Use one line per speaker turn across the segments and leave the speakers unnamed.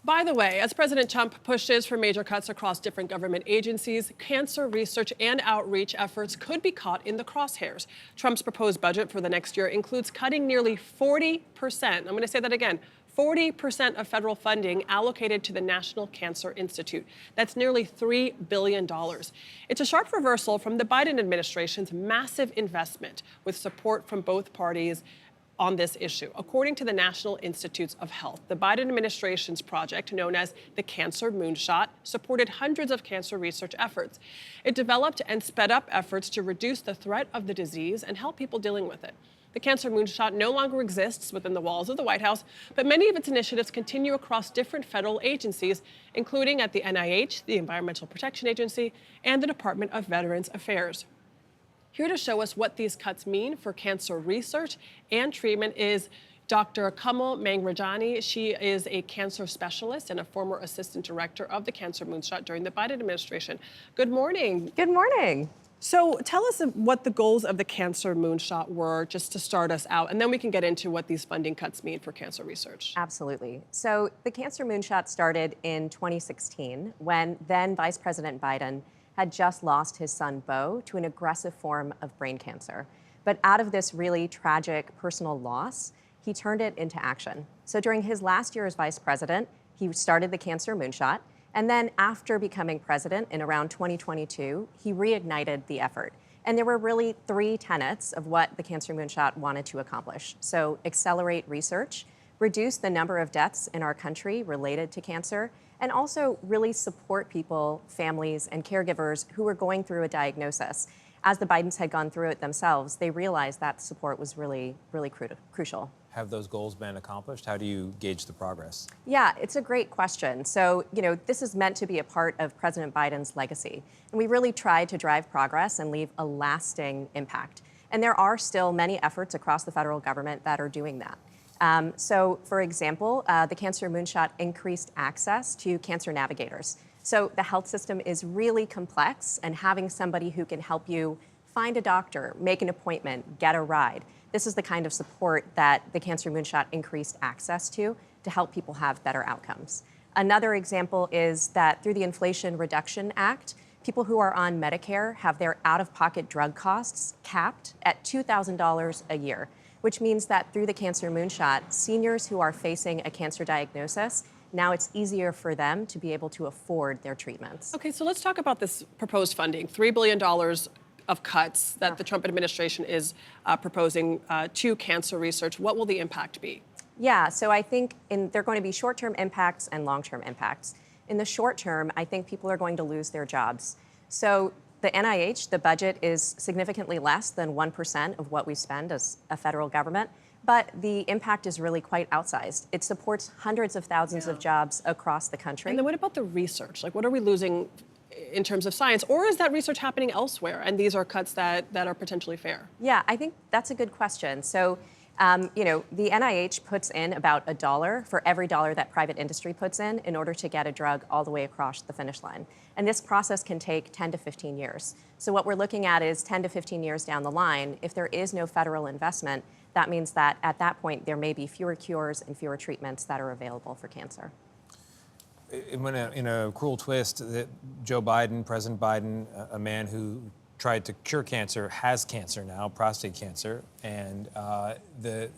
By the way, as President Trump pushes for major cuts across different government agencies, cancer research and outreach efforts could be caught in the crosshairs. Trump's proposed budget for the next year includes cutting nearly 40%. I'm going to say that again. 40% of federal funding allocated to the National Cancer Institute. That's nearly $3 billion. It's a sharp reversal from the Biden administration's massive investment with support from both parties on this issue. According to the National Institutes of Health, the Biden administration's project, known as the Cancer Moonshot, supported hundreds of cancer research efforts. It developed and sped up efforts to reduce the threat of the disease and help people dealing with it. The Cancer Moonshot no longer exists within the walls of the White House, but many of its initiatives continue across different federal agencies, including at the NIH, the Environmental Protection Agency, and the Department of Veterans Affairs. Here to show us what these cuts mean for cancer research and treatment is Dr. Kamal Menghrajani. She is a cancer specialist and a former assistant director of the Cancer Moonshot during the Biden administration. Good morning.
Good morning.
So tell us what the goals of the Cancer Moonshot were, just to start us out, and then we can get into what these funding cuts mean for cancer research.
Absolutely. So the Cancer Moonshot started in 2016 when then Vice President Biden had just lost his son, Beau, to an aggressive form of brain cancer. But out of this really tragic personal loss, he turned it into action. So during his last year as vice president, he started the Cancer Moonshot. And then after becoming president in around 2022, he reignited the effort. And there were really three tenets of what the Cancer Moonshot wanted to accomplish. So accelerate research, reduce the number of deaths in our country related to cancer, and also really support people, families, and caregivers who were going through a diagnosis. As the Bidens had gone through it themselves, they realized that support was really crucial.
Have those goals been accomplished? How do you gauge the progress?
Yeah, it's a great question. So, this is meant to be a part of President Biden's legacy. And we really tried to drive progress and leave a lasting impact. And there are still many efforts across the federal government that are doing that. So, for example, the Cancer Moonshot increased access to cancer navigators. So the health system is really complex, and having somebody who can help you find a doctor, make an appointment, get a ride, this is the kind of support that the Cancer Moonshot increased access to help people have better outcomes. Another example is that through the Inflation Reduction Act, people who are on Medicare have their out-of-pocket drug costs capped at $2,000 a year, which means that through the Cancer Moonshot, seniors who are facing a cancer diagnosis, now it's easier for them to be able to afford their treatments.
Okay, so let's talk about this proposed funding, $3 billion of cuts that the Trump administration is proposing to cancer research. What will the impact be?
Yeah, so I think there are going to be short-term impacts and long-term impacts. In the short term, I think people are going to lose their jobs. So the NIH, the budget is significantly less than 1% of what we spend as a federal government, but the impact is really quite outsized. It supports hundreds of thousands of jobs across the country.
And then what about the research? Like, what are we losing in terms of science? Or is that research happening elsewhere, and these are cuts that are potentially fair?
Yeah, I think that's a good question. So, the NIH puts in about $1 for every dollar that private industry puts in order to get a drug all the way across the finish line. And this process can take 10 to 15 years. So what we're looking at is 10 to 15 years down the line, if there is no federal investment, that means that at that point, there may be fewer cures and fewer treatments that are available for cancer.
In a cruel twist, Joe Biden, President Biden, a man who tried to cure cancer, has cancer now, prostate cancer, and the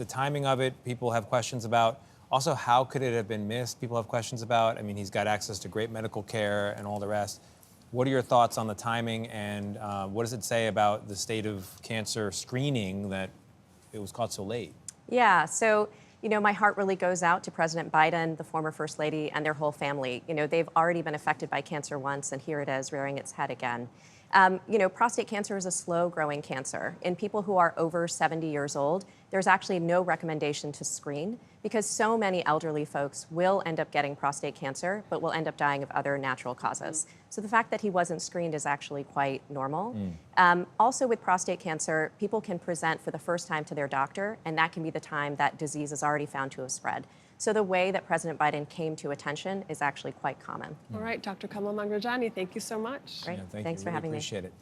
timing of it, people have questions about. Also, how could it have been missed? People have questions about. I mean, he's got access to great medical care and all the rest. What are your thoughts on the timing, and what does it say about the state of cancer screening that it was caught so late?
Yeah, so my heart really goes out to President Biden, the former First Lady, and their whole family. They've already been affected by cancer once, and here it is rearing its head again. Prostate cancer is a slow-growing cancer. In people who are over 70 years old, there's actually no recommendation to screen because so many elderly folks will end up getting prostate cancer, but will end up dying of other natural causes. So the fact that he wasn't screened is actually quite normal. Also with prostate cancer, people can present for the first time to their doctor, and that can be the time that disease is already found to have spread. So the way that President Biden came to attention is actually quite common.
All right, Dr. Kamal Menghrajani, thank you so much.
Great.
Yeah,
Thanks for having me.
Appreciate it.